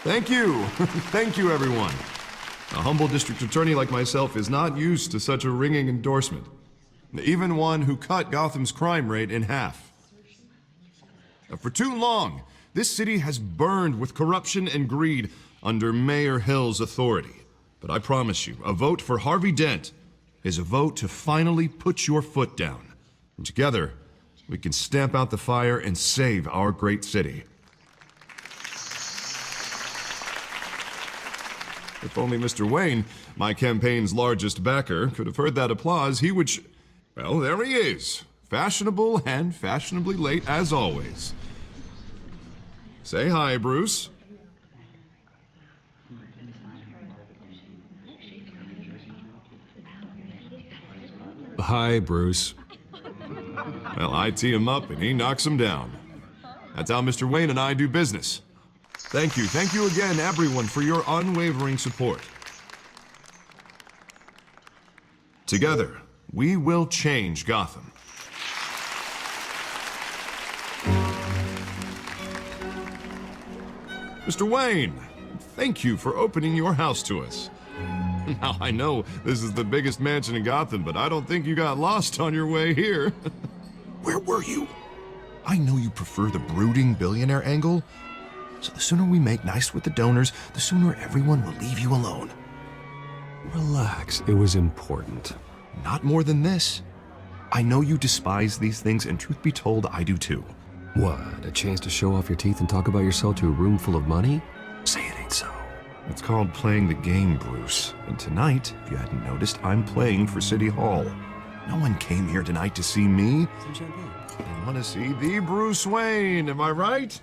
Thank you. Thank you, everyone. A humble district attorney like myself is not used to such a ringing endorsement. Even one who cut Gotham's crime rate in half. For too long, this city has burned with corruption and greed under Mayor Hill's authority. But I promise you, a vote for Harvey Dent is a vote to finally put your foot down. And together, we can stamp out the fire and save our great city. If only Mr. Wayne, my campaign's largest backer, could have heard that applause, he would well, there he is. Fashionable and fashionably late as always. Say hi, Bruce. Hi, Bruce. Well, I tee him up and he knocks him down. That's how Mr. Wayne and I do business. Thank you again, everyone, for your unwavering support. Together, we will change Gotham. Mr. Wayne, thank you for opening your house to us. Now, I know this is the biggest mansion in Gotham, but I don't think you got lost on your way here. Where were you? I know you prefer the brooding billionaire angle, so the sooner we make nice with the donors, the sooner everyone will leave you alone. Relax, it was important. Not more than this. I know you despise these things, and truth be told, I do too. What, a chance to show off your teeth and talk about yourself to a room full of money? Say it ain't so. It's called playing the game, Bruce. And tonight, if you hadn't noticed, I'm playing for City Hall. No one came here tonight to see me. Some champagne. They want to see the Bruce Wayne, am I right?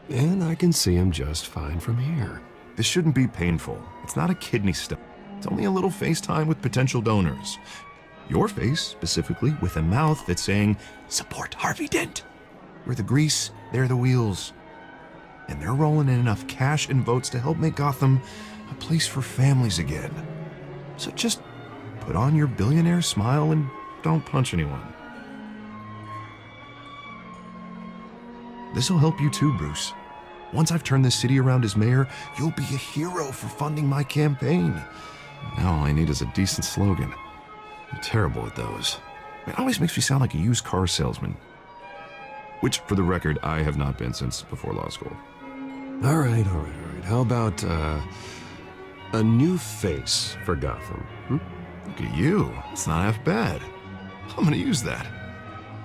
And I can see him just fine from here. This shouldn't be painful. It's not a kidney stone. It's only a little FaceTime with potential donors. Your face, specifically, with a mouth that's saying, support Harvey Dent. We're the grease, they're the wheels. And they're rolling in enough cash and votes to help make Gotham a place for families again. So just put on your billionaire smile and don't punch anyone. This'll help you too, Bruce. Once I've turned this city around as mayor, you'll be a hero for funding my campaign. Now all I need is a decent slogan. I'm terrible at those. It always makes me sound like a used car salesman. Which, for the record, I have not been since before law school. All right. How about, a new face for Gotham? Look at you. It's not half bad. I'm gonna use that.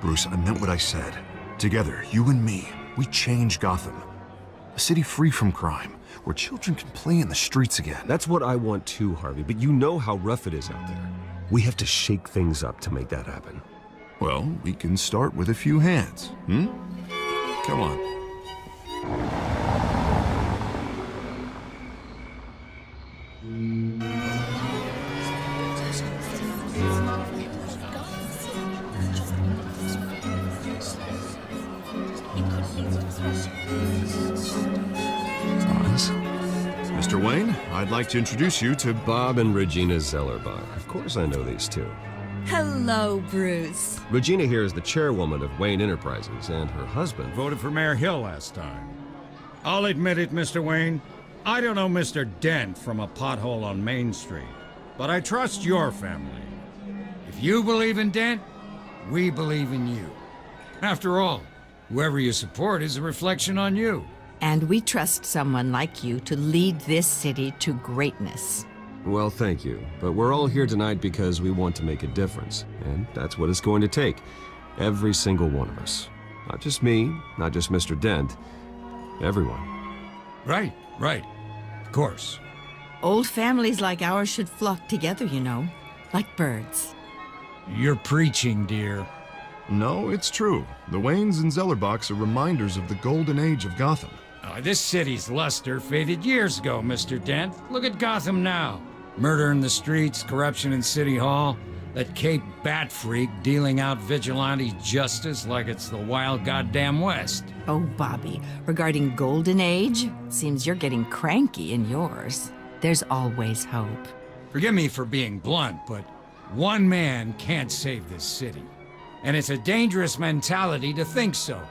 Bruce, I meant what I said. Together, you and me, we change Gotham. A city free from crime, where children can play in the streets again. That's what I want too, Harvey, but you know how rough it is out there. We have to shake things up to make that happen. Well, we can start with a few hands, Come on. Mr. Wayne, I'd like to introduce you to Bob and Regina Zellerbach. Of course I know these two. Hello, Bruce. Regina here is the chairwoman of Wayne Enterprises, and her husband Voted for Mayor Hill last time. I'll admit it, Mr. Wayne. I don't know Mr. Dent from a pothole on Main Street, but I trust your family. If you believe in Dent, we believe in you. After all, whoever you support is a reflection on you. And we trust someone like you to lead this city to greatness. Well, thank you. But we're all here tonight because we want to make a difference. And that's what it's going to take. Every single one of us. Not just me, not just Mr. Dent. Everyone. Right. Of course. Old families like ours should flock together, you know, like birds. You're preaching, dear. No, it's true. The Waynes and Zellerbachs are reminders of the golden age of Gotham. This city's luster faded years ago, Mr. Dent. Look at Gotham now. Murder in the streets, corruption in City Hall, that Cape Bat freak dealing out vigilante justice like it's the wild goddamn West. Oh, Bobby, regarding Golden Age, seems you're getting cranky in yours. There's always hope. Forgive me for being blunt, but one man can't save this city. And it's a dangerous mentality to think so.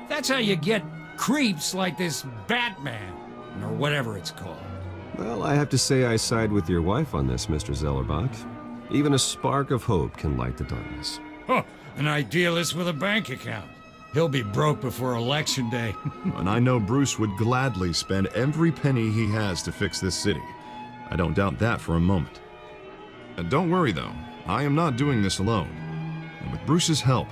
That's how you get creeps like this Batman. or whatever it's called. Well, I have to say I side with your wife on this, Mr. Zellerbach. Even a spark of hope can light the darkness. Huh, an idealist with a bank account. He'll be broke before Election Day. And I know Bruce would gladly spend every penny he has to fix this city. I don't doubt that for a moment. And don't worry, though. I am not doing this alone. And with Bruce's help,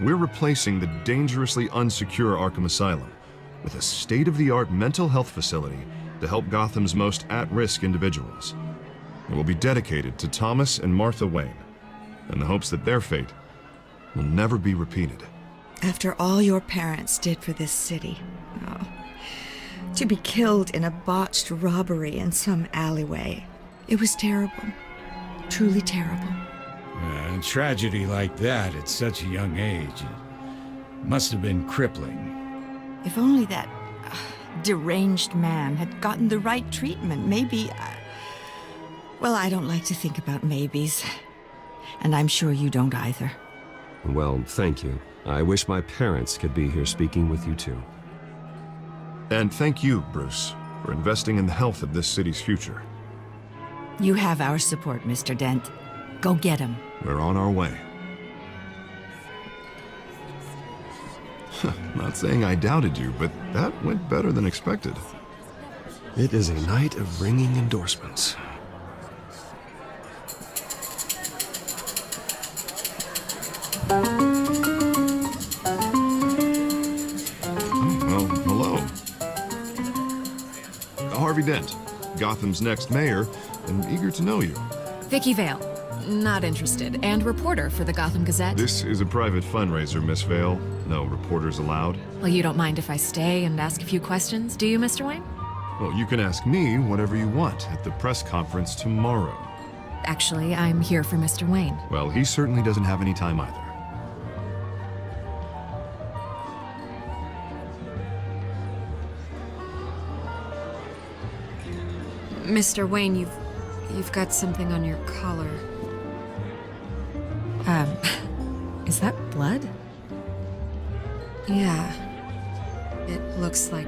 we're replacing the dangerously unsecure Arkham Asylum with a state-of-the-art mental health facility to help Gotham's most at-risk individuals. It will be dedicated to Thomas and Martha Wayne, in the hopes that their fate will never be repeated. After all your parents did for this city, oh, to be killed in a botched robbery in some alleyway, it was terrible. Truly terrible. A tragedy like that at such a young age, it must have been crippling. If only that deranged man had gotten the right treatment, maybe... Well, I don't like to think about maybes. And I'm sure you don't either. Well, thank you. I wish my parents could be here speaking with you too. And thank you, Bruce, for investing in the health of this city's future. You have our support, Mr. Dent. Go get him. We're on our way. Not saying I doubted you, but that went better than expected. It is a night of ringing endorsements. Well, hello. Harvey Dent, Gotham's next mayor, and eager to know you. Vicky Vale. Not interested. And reporter for the Gotham Gazette. This is a private fundraiser, Miss Vale. No reporters allowed. Well, you don't mind if I stay and ask a few questions, do you, Mr. Wayne? Well, you can ask me whatever you want at the press conference tomorrow. Actually, I'm here for Mr. Wayne. Well, he certainly doesn't have any time either. Mr. Wayne, you've got something on your collar. Is that blood? Yeah. It looks like...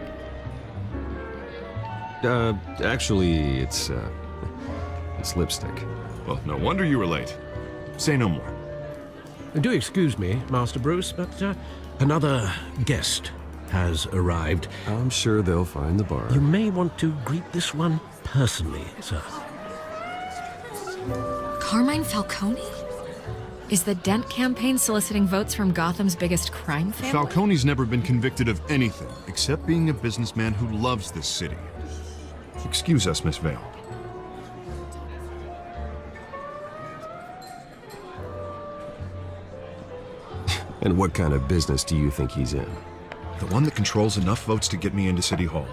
Actually, it's lipstick. Well, no wonder you were late. Say no more. Do excuse me, Master Bruce, but another guest has arrived. I'm sure they'll find the bar. You may want to greet this one personally, sir. Carmine Falcone? Is the Dent campaign soliciting votes from Gotham's biggest crime family? Falcone's never been convicted of anything except being a businessman who loves this city. Excuse us, Miss Vale. And what kind of business do you think he's in? The one that controls enough votes to get me into City Hall.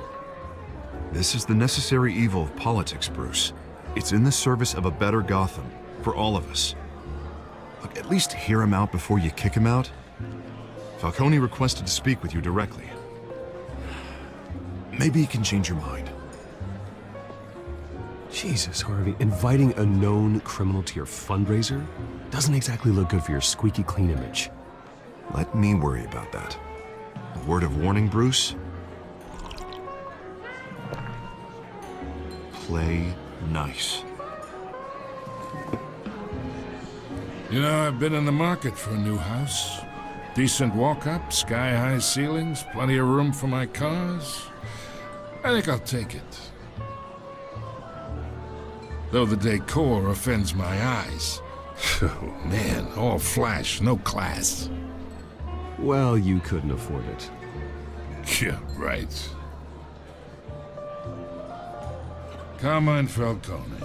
This is the necessary evil of politics, Bruce. It's in the service of a better Gotham, for all of us. Look, at least hear him out before you kick him out. Falcone requested to speak with you directly. Maybe he can change your mind. Jesus, Harvey, inviting a known criminal to your fundraiser doesn't exactly look good for your squeaky clean image. Let me worry about that. A word of warning, Bruce? Play nice. You know, I've been in the market for a new house. Decent walk-up, sky-high ceilings, plenty of room for my cars. I think I'll take it. Though the decor offends my eyes. Oh, man, all flash, no class. Well, you couldn't afford it. Yeah, right. Carmine Falcone,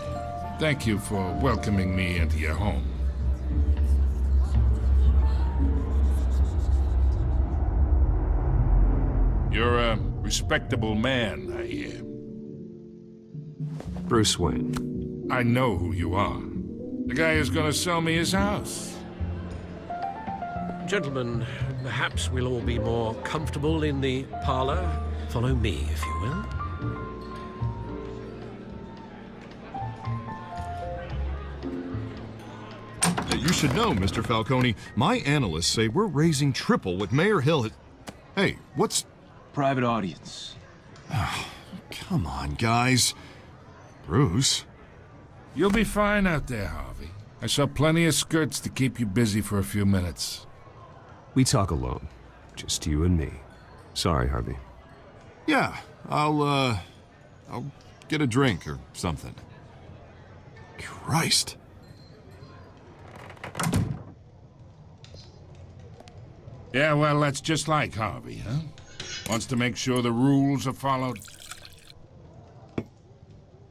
thank you for welcoming me into your home. You're a respectable man, I hear. Bruce Wayne. I know who you are. The guy who's gonna sell me his house. Gentlemen, perhaps we'll all be more comfortable in the parlor. Follow me, if you will. You should know, Mr. Falcone, my analysts say we're raising triple what Mayor Hill has... Hey, what's... Private audience. Come on, guys. Bruce? You'll be fine out there, Harvey. I saw plenty of skirts to keep you busy for a few minutes. We talk alone. Just you and me. Sorry, Harvey. Yeah, I'll get a drink or something. Christ. Yeah, well, that's just like Harvey, huh? Wants to make sure the rules are followed.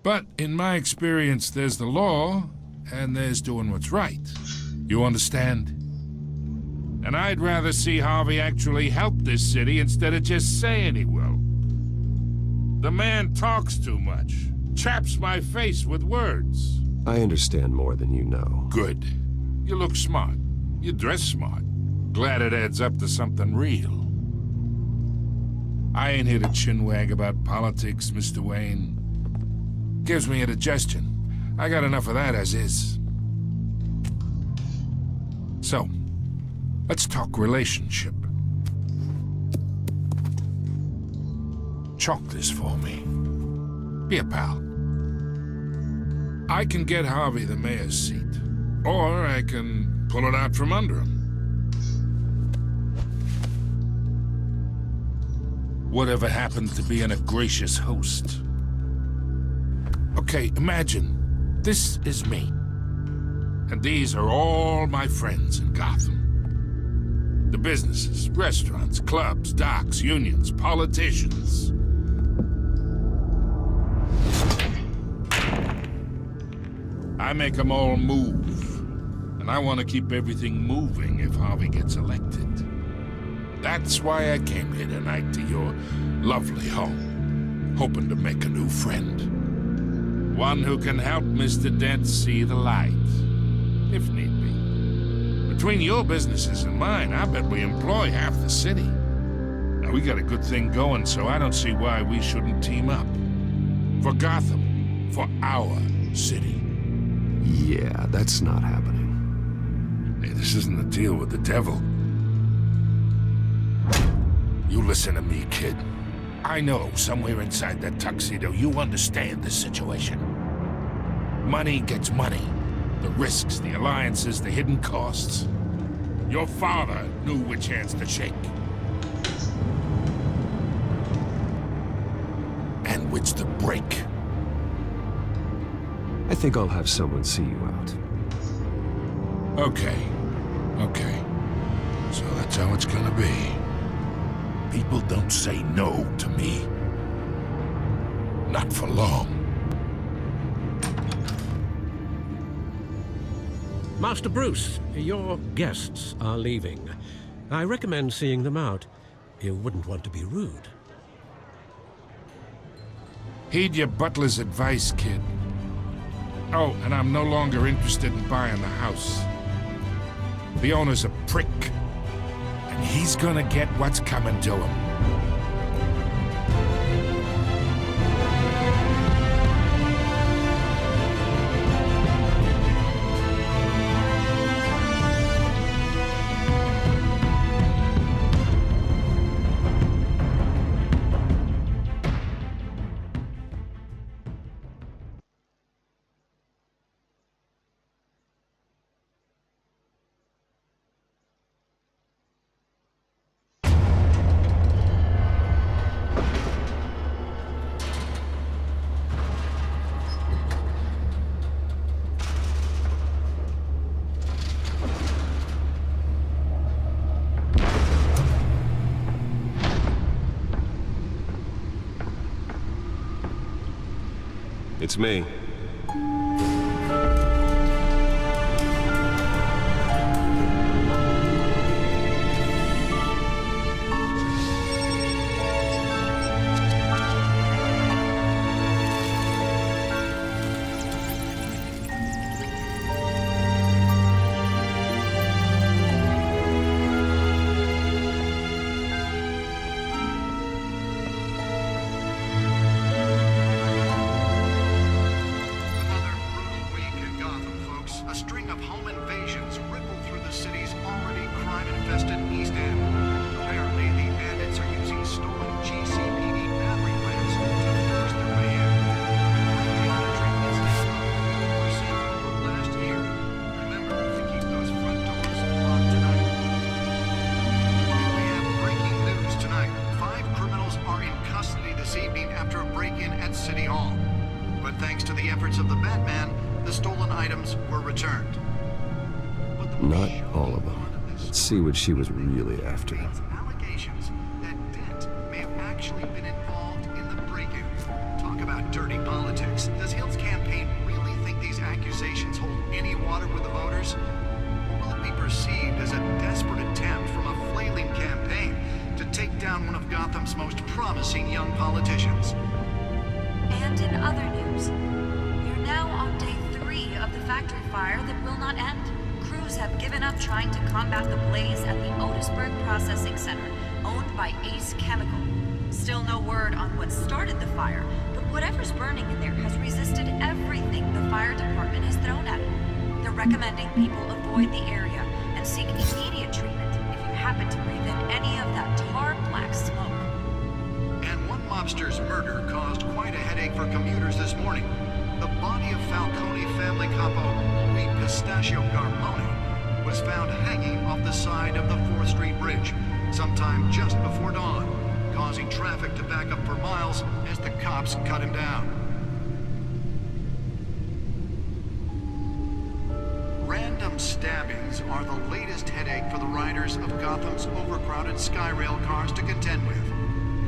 But in my experience, there's the law, and there's doing what's right. You understand? And I'd rather see Harvey actually help this city instead of just saying he will. The man talks too much. Chaps my face with words. I understand more than you know. Good. You look smart. You dress smart. Glad it adds up to something real. I ain't here to chinwag about politics, Mr. Wayne. Gives me indigestion. I got enough of that as is. So, let's talk relationship. Chalk this for me. Be a pal. I can get Harvey the mayor's seat, or I can pull it out from under him. Whatever happens to being a gracious host. Okay, imagine, this is me. And these are all my friends in Gotham. The businesses, restaurants, clubs, docks, unions, politicians. I make them all move. And I want to keep everything moving if Harvey gets elected. That's why I came here tonight to your lovely home, hoping to make a new friend. One who can help Mr. Dent see the light, if need be. Between your businesses and mine, I bet we employ half the city. Now, we got a good thing going, so I don't see why we shouldn't team up. For Gotham, for our city. Yeah, that's not happening. Hey, this isn't a deal with the devil. You listen to me, kid. I know somewhere inside that tuxedo you understand this situation. Money gets money. The risks, the alliances, the hidden costs. Your father knew which hands to shake. And which to break. I think I'll have someone see you out. Okay. So that's how it's gonna be. People don't say no to me. Not for long. Master Bruce, your guests are leaving. I recommend seeing them out. You wouldn't want to be rude. Heed your butler's advice, kid. Oh, and I'm no longer interested in buying the house. The owner's a prick. And he's gonna get what's coming to him. It's me. City Hall. But thanks to the efforts of the Batman, the stolen items were returned. Not all of them. Let's see what she was really after. Allegations that Dent may have actually been involved in the break-in. Talk about dirty politics. Does Hill's campaign really think these accusations hold any water with the voters? Or will it be perceived as a desperate attempt from a flailing campaign to take down one of Gotham's most promising young politicians? And in other news, you're now on day 3 of the factory fire that will not end. Crews have given up trying to combat the blaze at the Otisburg Processing Center, owned by Ace Chemical. Still no word on what started the fire, but whatever's burning in there has resisted everything the fire department has thrown at it. They're recommending people avoid the area and seek immediate treatment if you happen to breathe in any of that tar black smoke. And one mobster's murder caused quite a headache for commuters this morning. The body of Falcone family capo Louis Pistachio Garmone was found hanging off the side of the 4th Street Bridge sometime just before dawn, causing traffic to back up for miles as the cops cut him down. Random stabbings are the latest headache for the riders of Gotham's overcrowded Skyrail cars to contend with.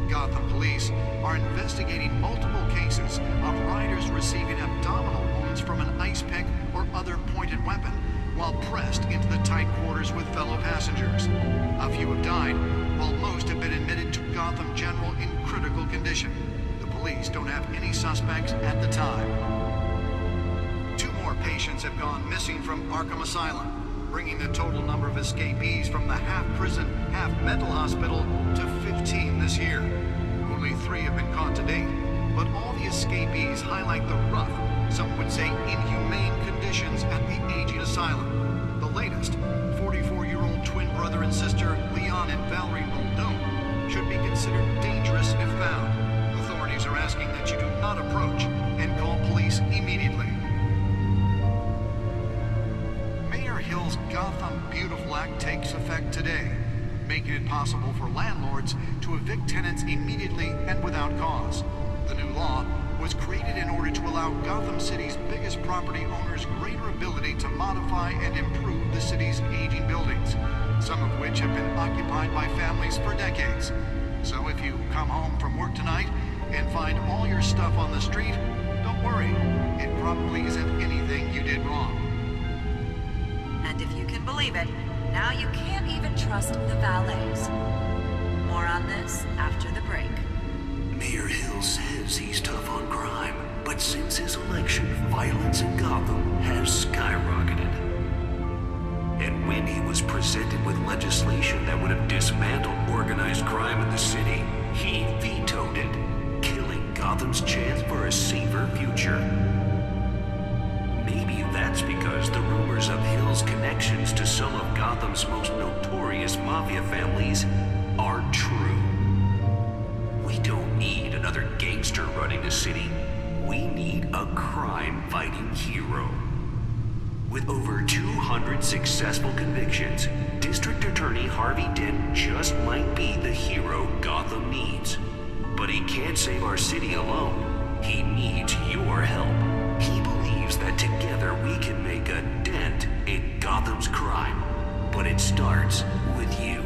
Gotham police are investigating multiple cases of riders receiving abdominal wounds from an ice pick or other pointed weapon while pressed into the tight quarters with fellow passengers. A few have died, while most have been admitted to Gotham General in critical condition. The police don't have any suspects at the time. 2 more patients have gone missing from Arkham Asylum, bringing the total number of escapees from the half-prison, half-mental hospital to 15 this year. Only 3 have been caught to date, but all the escapees highlight the rough, some would say inhumane conditions at the aging asylum. The latest, 44-year-old twin brother and sister Leon and Valerie Muldoon, should be considered dangerous if found. Authorities are asking that you do not approach and call police immediately. Mayor Hill's Gotham Beautiful Act takes effect today, making it possible for landlords to evict tenants immediately and without cause. The new law was created in order to allow Gotham City's biggest property owners greater ability to modify and improve the city's aging buildings, some of which have been occupied by families for decades. So if you come home from work tonight and find all your stuff on the street, don't worry. It probably isn't anything you did wrong. And if you can believe it, now you can't even trust the valets. More on this after the break. Mayor Hill says he's tough on crime, but since his election, violence in Gotham has skyrocketed. And when he was presented with legislation that would have dismantled organized crime in the city, he vetoed it, killing Gotham's chance for a safer future. Maybe that's because the rumors of Hill's connections to some of Gotham's most notorious mafia families are true. We don't need another gangster running the city. We need a crime-fighting hero. With over 200 successful convictions, District Attorney Harvey Dent just might be the hero Gotham needs. But he can't save our city alone. He needs your help. He believes that together we can make a dent in Gotham's crime. But it starts with you.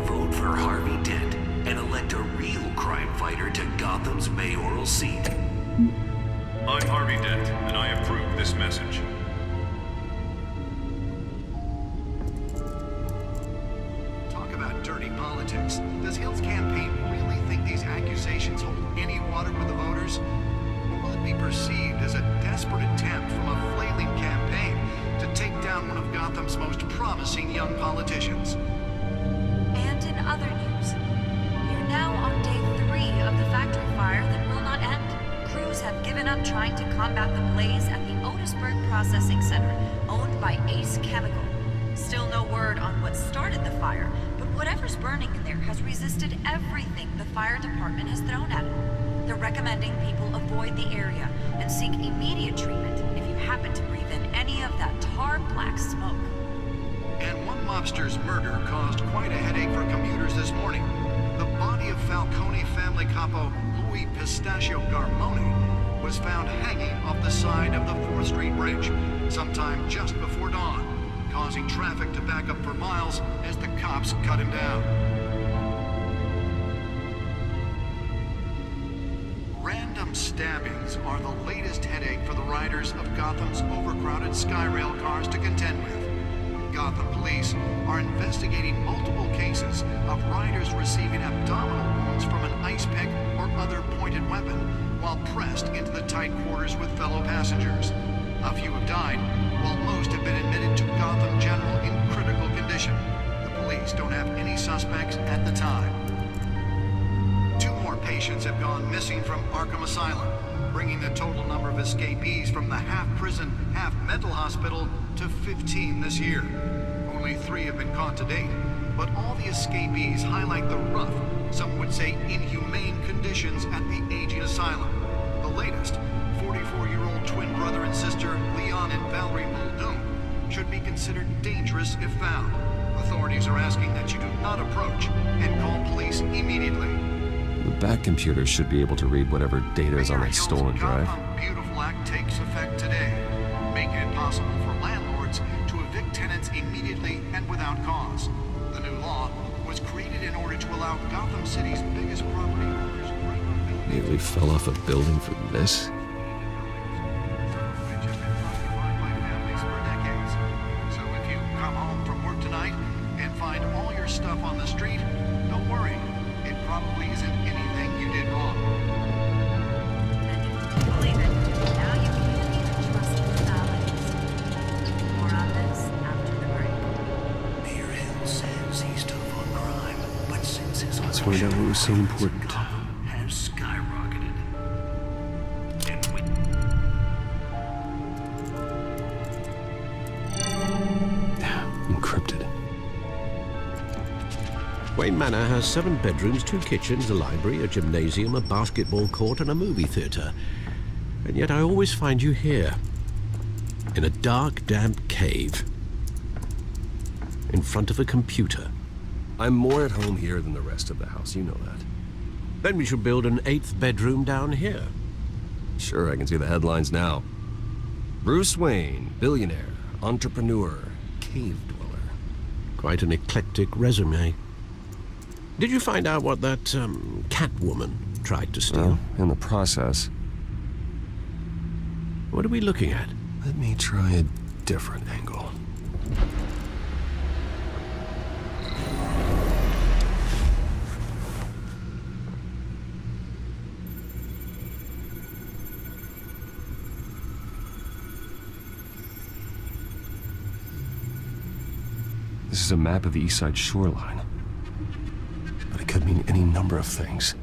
Vote for Harvey Dent and elect a real crime fighter to Gotham's mayoral seat. I'm Harvey Dent, and I approve this message. Talk about dirty politics. Does Hill's campaign really think these accusations hold any water with the voters? Or will it be perceived as a desperate attempt from a flailing campaign to take down one of Gotham's most promising young politicians? And in other news, you're now on day 3 of the factory fire that will not end. Crews have given up trying to combat the blaze at the Otisburg Processing Center, owned by Ace Chemical. Still no word on what started the fire, but whatever's burning in there has resisted everything the fire department has thrown at it. They're recommending people avoid the area and seek immediate treatment if you happen to breathe in any of that tar black smoke. And one mobster's murder caused quite a headache for commuters this morning. The body of Falcone family capo Louis Pistachio Garmoni was found hanging off the side of the 4th Street Bridge sometime just before dawn, causing traffic to back up for miles as the cops cut him down. Random stabbings are the latest headache for the riders of Gotham's overcrowded Skyrail cars to contend with. Gotham police are investigating multiple cases of riders receiving abdominal wounds from an ice pick or other pointed weapon while pressed into the tight quarters with fellow passengers. A few have died, while most have been admitted to Gotham General in critical condition. The police don't have any suspects at the time. 2 more patients have gone missing from Arkham Asylum, bringing the total number of escapees from the half-prison, half-mental hospital to 15 this year. Only 3 have been caught to date, but all the escapees highlight the rough, some would say inhumane conditions at the aging asylum. The latest, 44-year-old twin brother and sister Leon and Valerie Muldoon, should be considered dangerous if found. Authorities are asking that you do not approach and call police immediately. The back computer should be able to read whatever data is on that stolen drive. Gotham Beautiful Act takes effect today, making it possible for landlords to evict tenants immediately and without cause. The new law was created in order to allow Gotham City's biggest property owners Nearly fell off a building for this? So if you come home from work tonight and find all your stuff on the street, don't worry. It probably isn't anything you did wrong. Believe it. Now you can even trust the valets. More on this after the break. Mayor Hill says he's tough on crime, but since his That's why that was so important. has skyrocketed. And we... Encrypted. Wayne Manor has 7 bedrooms, 2 kitchens, a library, a gymnasium, a basketball court, and a movie theater. And yet I always find you here, in a dark, damp cave, in front of a computer. I'm more at home here than the rest of the house, you know that. Then we should build an 8th bedroom down here. Sure, I can see the headlines now. Bruce Wayne, billionaire, entrepreneur, cave dweller. Quite an eclectic resume. Did you find out what that, Catwoman tried to steal? Well, in the process. What are we looking at? Let me try a different angle. This is a map of the East Side shoreline. But it could mean any number of things.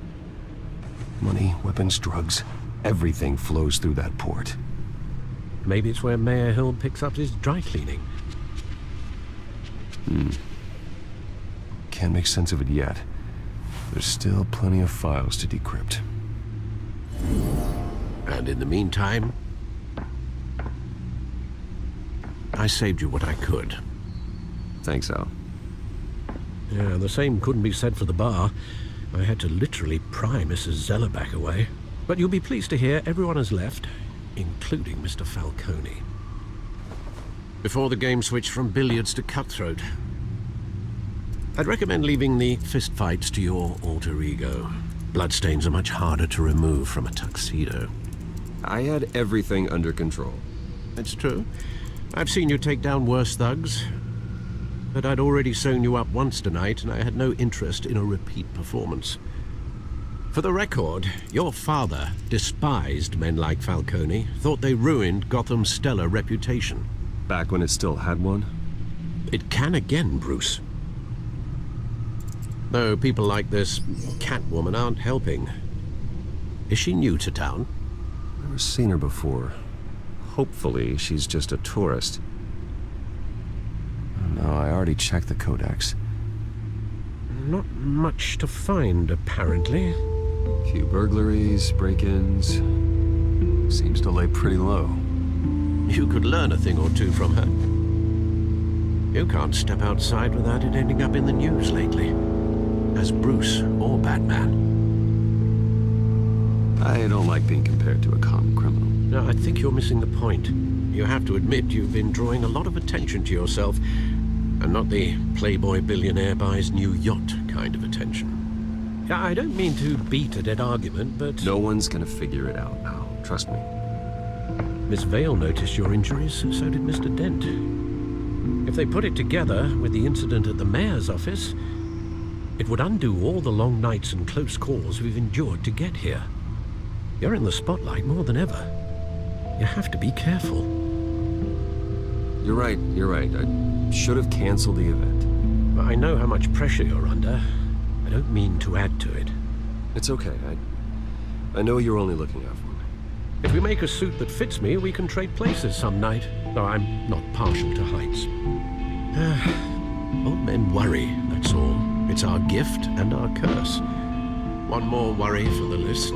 Money, weapons, drugs, everything flows through that port. Maybe it's where Mayor Hill picks up his dry cleaning. Can't make sense of it yet. There's still plenty of files to decrypt. And in the meantime, I saved you what I could. Thanks, Al. Yeah, the same couldn't be said for the bar. I had to literally pry Mrs. Zellerback away. But you'll be pleased to hear everyone has left, including Mr. Falcone. Before the game switched from billiards to cutthroat. I'd recommend leaving the fistfights to your alter ego. Bloodstains are much harder to remove from a tuxedo. I had everything under control. It's true. I've seen you take down worse thugs. But I'd already sewn you up once tonight, and I had no interest in a repeat performance. For the record, your father despised men like Falcone, thought they ruined Gotham's stellar reputation. Back when it still had one? It can again, Bruce. Though people like this Catwoman aren't helping. Is she new to town? Never seen her before. Hopefully, she's just a tourist. No, I already checked the codex. Not much to find, apparently. Few burglaries, break-ins. Seems to lay pretty low. You could learn a thing or two from her. You can't step outside without it ending up in the news lately. as Bruce or Batman. I don't like being compared to a common criminal. No, I think you're missing the point. You have to admit you've been drawing a lot of attention to yourself, and not the playboy billionaire buys new yacht kind of attention. I don't mean to beat a dead argument, but... No one's gonna figure it out now, trust me. Miss Vale noticed your injuries, so did Mr. Dent. If they put it together with the incident at the mayor's office, it would undo all the long nights and close calls we've endured to get here. You're in the spotlight more than ever. You have to be careful. You're right. I should have canceled the event. I know how much pressure you're under. I don't mean to add to it. It's okay. I know you're only looking out for me. If we make a suit that fits me, we can trade places some night, though I'm not partial to heights. Old men worry, that's all. It's our gift and our curse. One more worry for the list.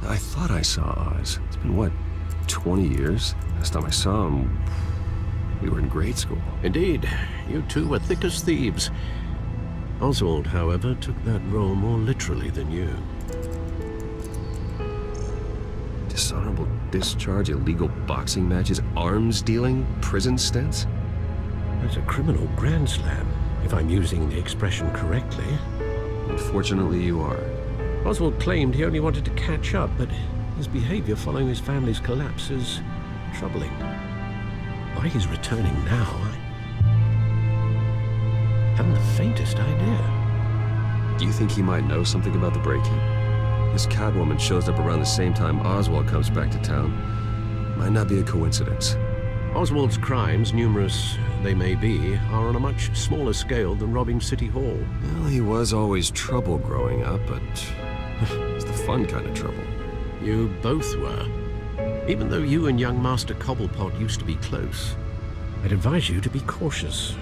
I thought I saw Oz. It's been, what, 20 years? Last time I saw him, we were in grade school. Indeed. You two were thick as thieves. Oswald, however, took that role more literally than you. Dishonorable discharge, illegal boxing matches, arms dealing, prison stints? That's a criminal grand slam, if I'm using the expression correctly. Unfortunately, you are. Oswald claimed he only wanted to catch up, but his behavior following his family's collapse is troubling. Why he's returning now, I haven't the faintest idea. Do you think he might know something about the break-in? This Catwoman shows up around the same time Oswald comes back to town. Might not be a coincidence. Oswald's crimes, numerous they may be, are on a much smaller scale than robbing City Hall. Well, he was always trouble growing up, but it's the fun kind of trouble. You both were. Even though you and young Master Cobblepot used to be close, I'd advise you to be cautious.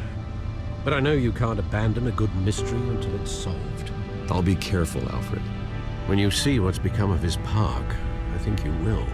But I know you can't abandon a good mystery until it's solved. I'll be careful, Alfred. When you see what's become of his park, I think you will.